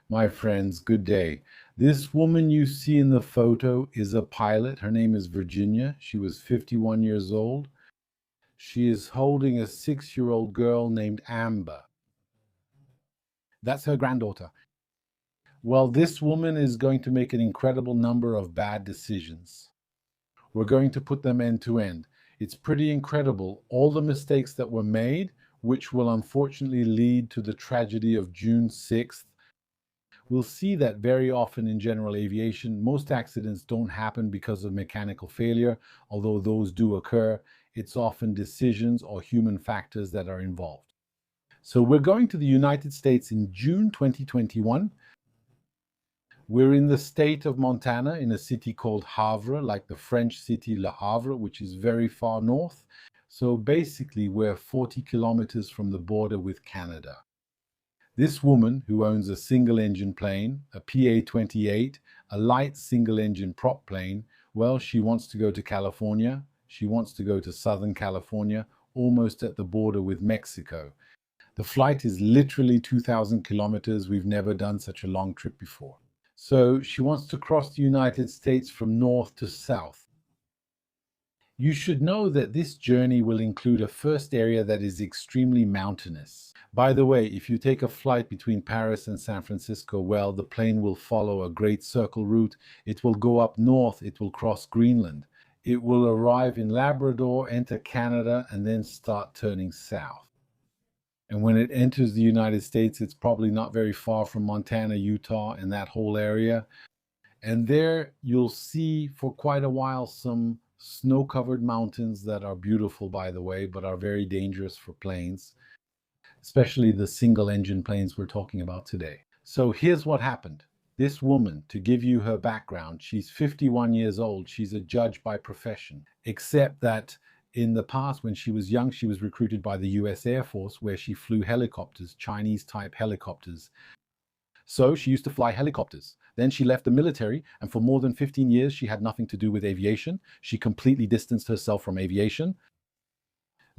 My friends, good day. This woman you see in the photo is a pilot. Her name is Virginia. She was 51 years old. She is holding a 6-year-old girl named Amber. That's her granddaughter. Well, this woman is going to make an incredible number of bad decisions. We're going to put them end to end. It's pretty incredible. All the mistakes that were made, which will unfortunately lead to the tragedy of June 6th. We'll see that very often in general aviation. Most accidents don't happen because of mechanical failure, although those do occur. It's often decisions or human factors that are involved. So we're going to the United States in June 2021. We're in the state of Montana in a city called Havre, like the French city Le Havre, which is very far north. So basically, we're 40 kilometers from the border with Canada. This woman, who owns a single-engine plane, a PA-28, a light single-engine prop plane, well, she wants to go to California. She wants to go to Southern California, almost at the border with Mexico. The flight is literally 2,000 kilometers. We've never done such a long trip before. So she wants to cross the United States from north to south. You should know that this journey will include a first area that is extremely mountainous. By the way, if you take a flight between Paris and San Francisco, well, the plane will follow a great circle route. It will go up north, it will cross Greenland. It will arrive in Labrador, enter Canada, and then start turning south. And when it enters the United States, it's probably not very far from Montana, Utah, and that whole area. And there you'll see for quite a while some snow-covered mountains that are beautiful, by the way, but are very dangerous for planes, especially the single-engine planes we're talking about today. So here's what happened. This woman, to give you her background, she's 51 years old. She's a judge by profession, except that in the past, when she was young, she was recruited by the US Air Force, where she flew helicopters, Chinese-type helicopters. So she used to fly helicopters. Then she left the military, and for more than 15 years, she had nothing to do with aviation. She completely distanced herself from aviation.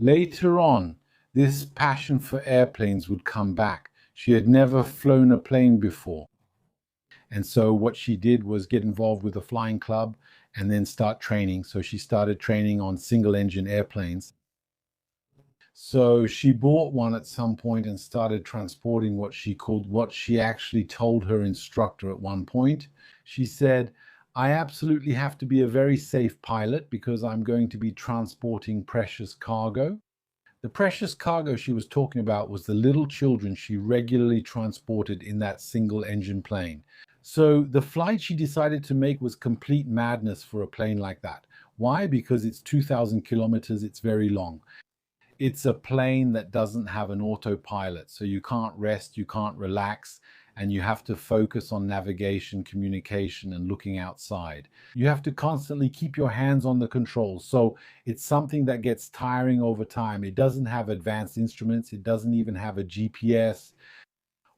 Later on, this passion for airplanes would come back. She had never flown a plane before. And so what she did was get involved with a flying club and then start training. So she started training on single-engine airplanes. So she bought one at some point and started transporting what she actually told her instructor at one point. She said, I absolutely have to be a very safe pilot because I'm going to be transporting precious cargo. The precious cargo she was talking about was the little children she regularly transported in that single engine plane. So the flight she decided to make was complete madness for a plane like that. Why? Because it's 2,000 kilometers, it's very long. It's a plane that doesn't have an autopilot, so you can't rest, you can't relax, and you have to focus on navigation, communication, and looking outside. You have to constantly keep your hands on the controls, so it's something that gets tiring over time. It doesn't have advanced instruments, it doesn't even have a GPS.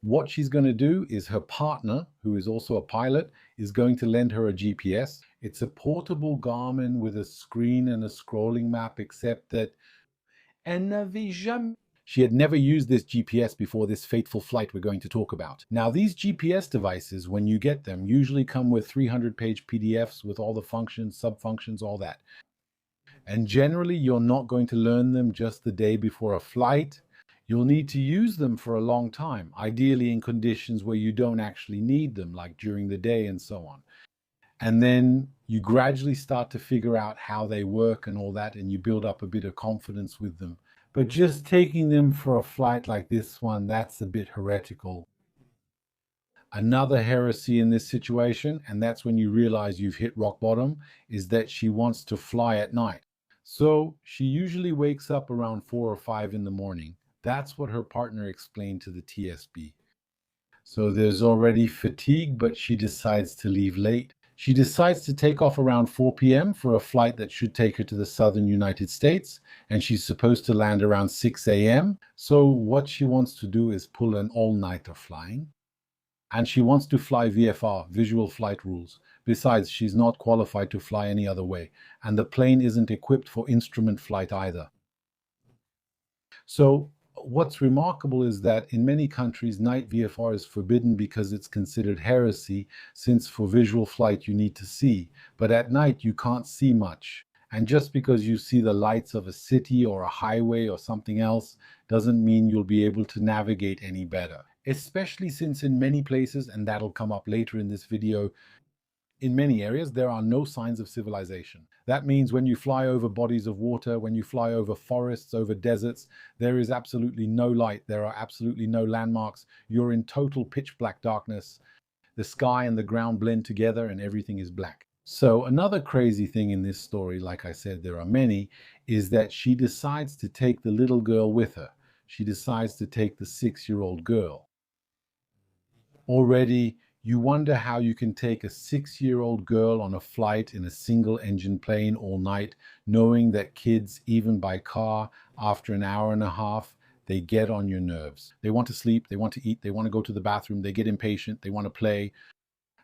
What she's going to do is her partner, who is also a pilot, is going to lend her a GPS. It's a portable Garmin with a screen and a scrolling map, except that she had never used this GPS before this fateful flight we're going to talk about. Now, these GPS devices, when you get them, usually come with 300-page PDFs with all the functions, sub-functions, all that. And generally, you're not going to learn them just the day before a flight. You'll need to use them for a long time, ideally in conditions where you don't actually need them, like during the day and so on. And then you gradually start to figure out how they work and all that, and you build up a bit of confidence with them. But just taking them for a flight like this one, that's a bit heretical. Another heresy in this situation, and that's when you realize you've hit rock bottom, is that she wants to fly at night. So she usually wakes up around 4 or 5 in the morning. That's what her partner explained to the TSB. So there's already fatigue, but she decides to leave late. She decides to take off around 4 p.m. for a flight that should take her to the southern United States, and she's supposed to land around 6 a.m. So what she wants to do is pull an all-nighter flying, and she wants to fly VFR, visual flight rules. Besides, she's not qualified to fly any other way, and the plane isn't equipped for instrument flight either. So What's remarkable is that in many countries, night VFR is forbidden because it's considered heresy, since for visual flight you need to see. But at night you can't see much. And just because you see the lights of a city or a highway or something else doesn't mean you'll be able to navigate any better. Especially since in many places, and that'll come up later in this video, in many areas, there are no signs of civilization. That means when you fly over bodies of water, when you fly over forests, over deserts, there is absolutely no light. There are absolutely no landmarks. You're in total pitch black darkness. The sky and the ground blend together and everything is black. So another crazy thing in this story, like I said, there are many, is that she decides to take the little girl with her. She decides to take the 6-year-old girl. Already, you wonder how you can take a 6-year-old girl on a flight in a single-engine plane all night, knowing that kids, even by car, after an hour and a half, they get on your nerves. They want to sleep, they want to eat, they want to go to the bathroom, they get impatient, they want to play.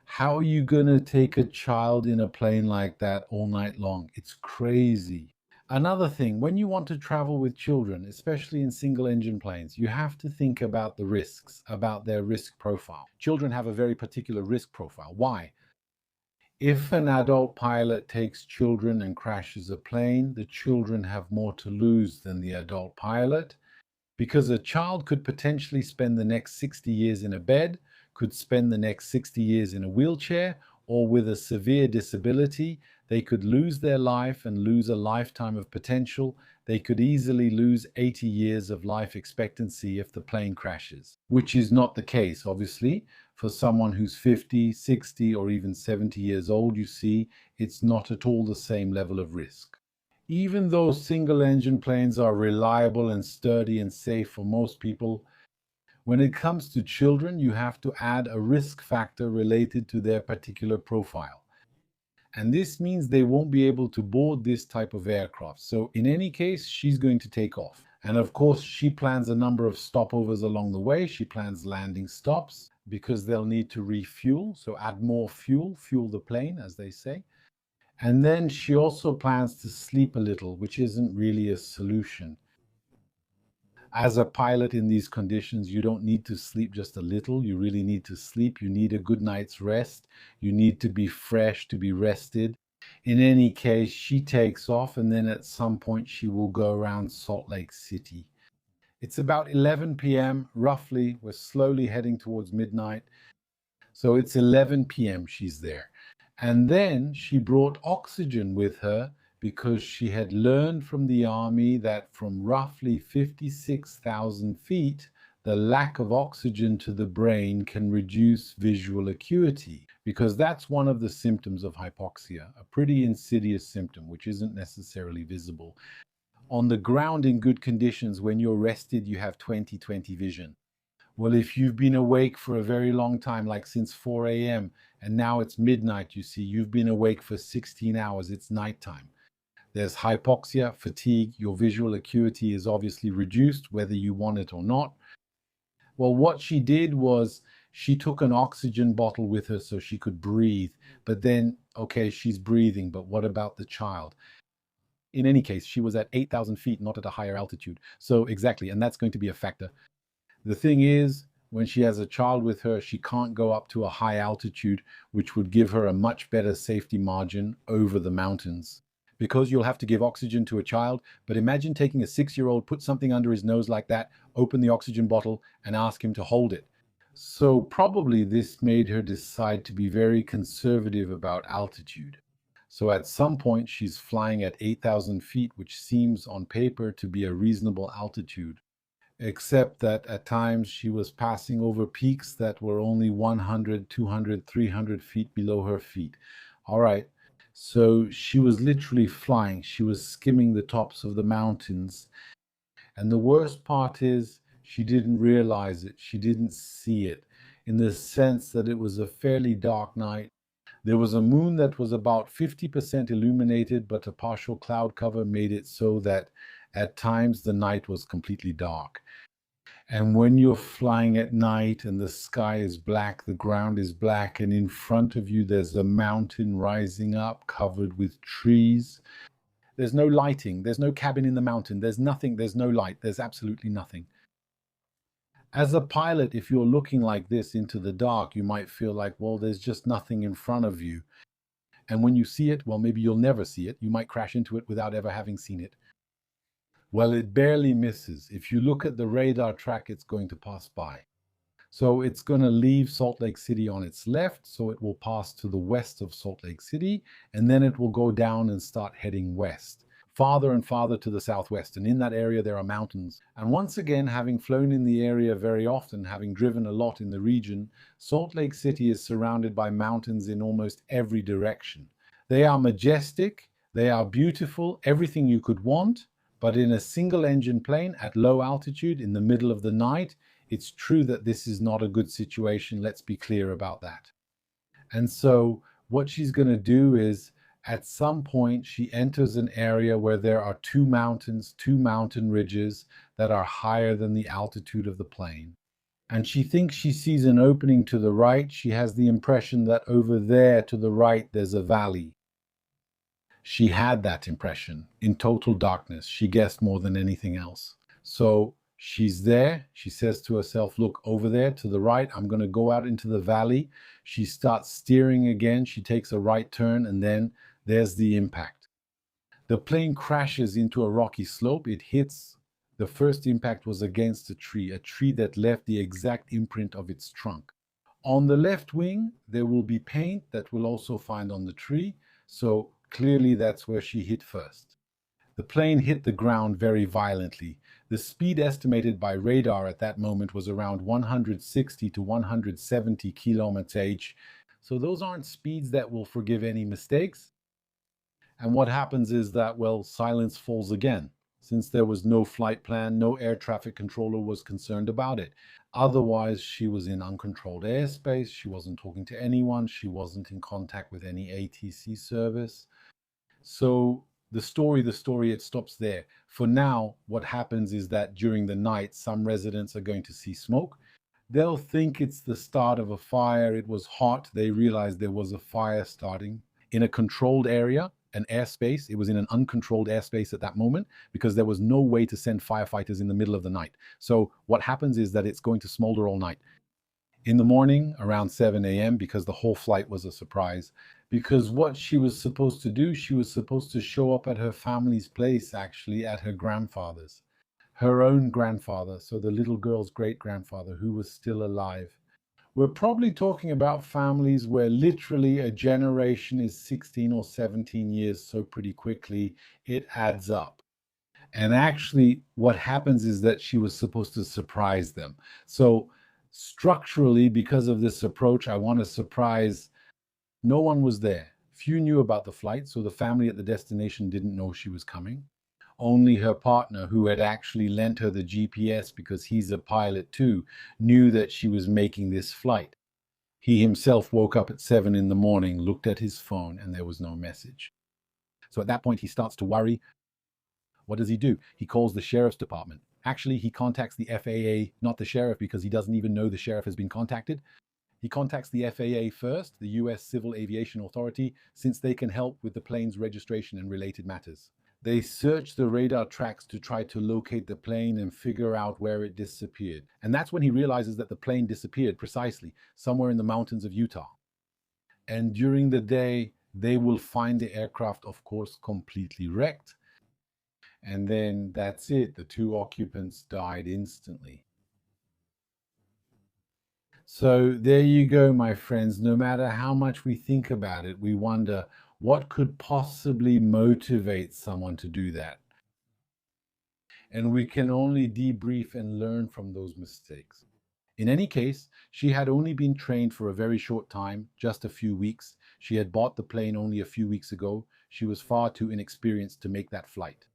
How are you going to take a child in a plane like that all night long? It's crazy. Another thing, when you want to travel with children, especially in single-engine planes, you have to think about the risks, about their risk profile. Children have a very particular risk profile. Why? If an adult pilot takes children and crashes a plane, the children have more to lose than the adult pilot, because a child could potentially spend the next 60 years in a bed, could spend the next 60 years in a wheelchair, or with a severe disability. They could lose their life and lose a lifetime of potential. They could easily lose 80 years of life expectancy if the plane crashes, which is not the case, obviously. For someone who's 50, 60, or even 70 years old, you see, it's not at all the same level of risk. Even though single-engine planes are reliable and sturdy and safe for most people, when it comes to children, you have to add a risk factor related to their particular profile. And this means they won't be able to board this type of aircraft. So in any case, she's going to take off. And of course, she plans a number of stopovers along the way. She plans landing stops because they'll need to refuel. So add more fuel, fuel the plane, as they say. And then she also plans to sleep a little, which isn't really a solution. As a pilot in these conditions, you don't need to sleep just a little. You really need to sleep. You need a good night's rest. You need to be fresh, to be rested. In any case, she takes off, and then at some point she will go around Salt Lake City. It's about 11 p.m. roughly. We're slowly heading towards midnight. So it's 11 p.m. she's there. And then she brought oxygen with her because she had learned from the army that from roughly 56,000 feet, the lack of oxygen to the brain can reduce visual acuity, because that's one of the symptoms of hypoxia, a pretty insidious symptom which isn't necessarily visible. On the ground in good conditions, when you're rested, you have 20/20 vision. Well, if you've been awake for a very long time, like since 4 a.m., and now it's midnight, you see, you've been awake for 16 hours, it's nighttime. There's hypoxia, fatigue, your visual acuity is obviously reduced, whether you want it or not. Well, what she did was she took an oxygen bottle with her so she could breathe. But then, okay, she's breathing, but what about the child? In any case, she was at 8,000 feet, not at a higher altitude. So exactly, and that's going to be a factor. The thing is, when she has a child with her, she can't go up to a high altitude, which would give her a much better safety margin over the mountains. Because you'll have to give oxygen to a child, but imagine taking a 6-year-old, put something under his nose like that, open the oxygen bottle, and ask him to hold it. So probably this made her decide to be very conservative about altitude. So at some point, she's flying at 8,000 feet, which seems on paper to be a reasonable altitude, except that at times she was passing over peaks that were only 100, 200, 300 feet below her feet. All right, so she was literally flying. She was skimming the tops of the mountains. And the worst part is she didn't realize it. She didn't see it, in the sense that it was a fairly dark night. There was a moon that was about 50% illuminated, but a partial cloud cover made it so that at times the night was completely dark. And when you're flying at night and the sky is black, the ground is black, and in front of you there's a mountain rising up covered with trees. There's no lighting, there's no cabin in the mountain, there's nothing, there's no light, there's absolutely nothing. As a pilot, if you're looking like this into the dark, you might feel like, well, there's just nothing in front of you. And when you see it, well, maybe you'll never see it. You might crash into it without ever having seen it. Well, it barely misses. If you look at the radar track, it's going to pass by. So it's going to leave Salt Lake City on its left, so it will pass to the west of Salt Lake City, and then it will go down and start heading west, farther and farther to the southwest. And in that area, there are mountains. And once again, having flown in the area very often, having driven a lot in the region, Salt Lake City is surrounded by mountains in almost every direction. They are majestic, they are beautiful, everything you could want, but in a single engine plane at low altitude in the middle of the night, it's true that this is not a good situation. Let's be clear about that. And so what she's going to do is, at some point, she enters an area where there are two mountains, two mountain ridges that are higher than the altitude of the plane. And she thinks she sees an opening to the right. She has the impression that over there to the right, there's a valley. She had that impression in total darkness. She guessed more than anything else. So she's there. She says to herself, look, over there to the right, I'm going to go out into the valley. She starts steering again. She takes a right turn, and then there's the impact. The plane crashes into a rocky slope. It hits. The first impact was against a tree that left the exact imprint of its trunk. On the left wing, there will be paint that we'll also find on the tree. So clearly that's where she hit first. The plane hit the ground very violently. The speed estimated by radar at that moment was around 160 to 170 km/h. So those aren't speeds that will forgive any mistakes. And what happens is that, well, silence falls again. Since there was no flight plan, no air traffic controller was concerned about it. Otherwise, she was in uncontrolled airspace. She wasn't talking to anyone. She wasn't in contact with any ATC service. So the story, it stops there. For now, what happens is that during the night, some residents are going to see smoke. They'll think it's the start of a fire. It was hot. They realize there was a fire starting in a controlled area, an airspace. It was in an uncontrolled airspace at that moment because there was no way to send firefighters in the middle of the night. So what happens is that it's going to smolder all night. In the morning, around 7 a.m., because the whole flight was a surprise, because what she was supposed to do, she was supposed to show up at her family's place, actually, at her grandfather's. Her own grandfather, so the little girl's great-grandfather, who was still alive. We're probably talking about families where literally a generation is 16 or 17 years, so pretty quickly it adds up. And actually, what happens is that she was supposed to surprise them. So structurally, because of this approach, I want to surprise. No one was there. Few knew about the flight, so the family at the destination didn't know she was coming. Only her partner, who had actually lent her the GPS because he's a pilot too, knew that she was making this flight. He himself woke up at 7 in the morning, looked at his phone, and there was no message. So at that point, he starts to worry. What does he do? He calls the sheriff's department. Actually, he contacts the FAA, not the sheriff, because he doesn't even know the sheriff has been contacted. He contacts the FAA first, the US Civil Aviation Authority, since they can help with the plane's registration and related matters. They search the radar tracks to try to locate the plane and figure out where it disappeared. And that's when he realizes that the plane disappeared precisely somewhere in the mountains of Utah. And during the day, they will find the aircraft, of course, completely wrecked. And then that's it. The two occupants died instantly. So there you go, my friends. No matter how much we think about it, we wonder what could possibly motivate someone to do that. And we can only debrief and learn from those mistakes. In any case, she had only been trained for a very short time, just a few weeks. She had bought the plane only a few weeks ago. She was far too inexperienced to make that flight.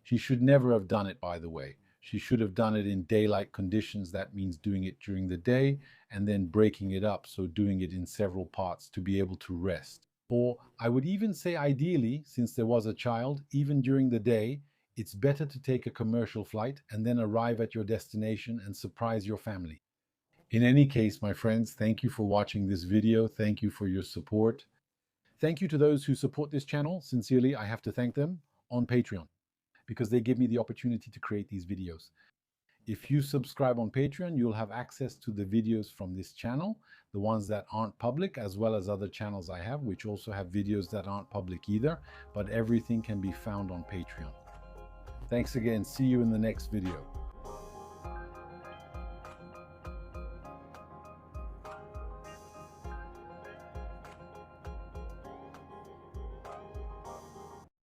She should never have done it, by the way. She should have done it in daylight conditions. That means doing it during the day and then breaking it up, so doing it in several parts to be able to rest. Or I would even say ideally, since there was a child, even during the day, it's better to take a commercial flight and then arrive at your destination and surprise your family. In any case, my friends, thank you for watching this video. Thank you for your support. Thank you to those who support this channel. Sincerely, I have to thank them on Patreon, because they give me the opportunity to create these videos. If you subscribe on Patreon, you'll have access to the videos from this channel, the ones that aren't public, as well as other channels I have, which also have videos that aren't public either, but everything can be found on Patreon. Thanks again. See you in the next video.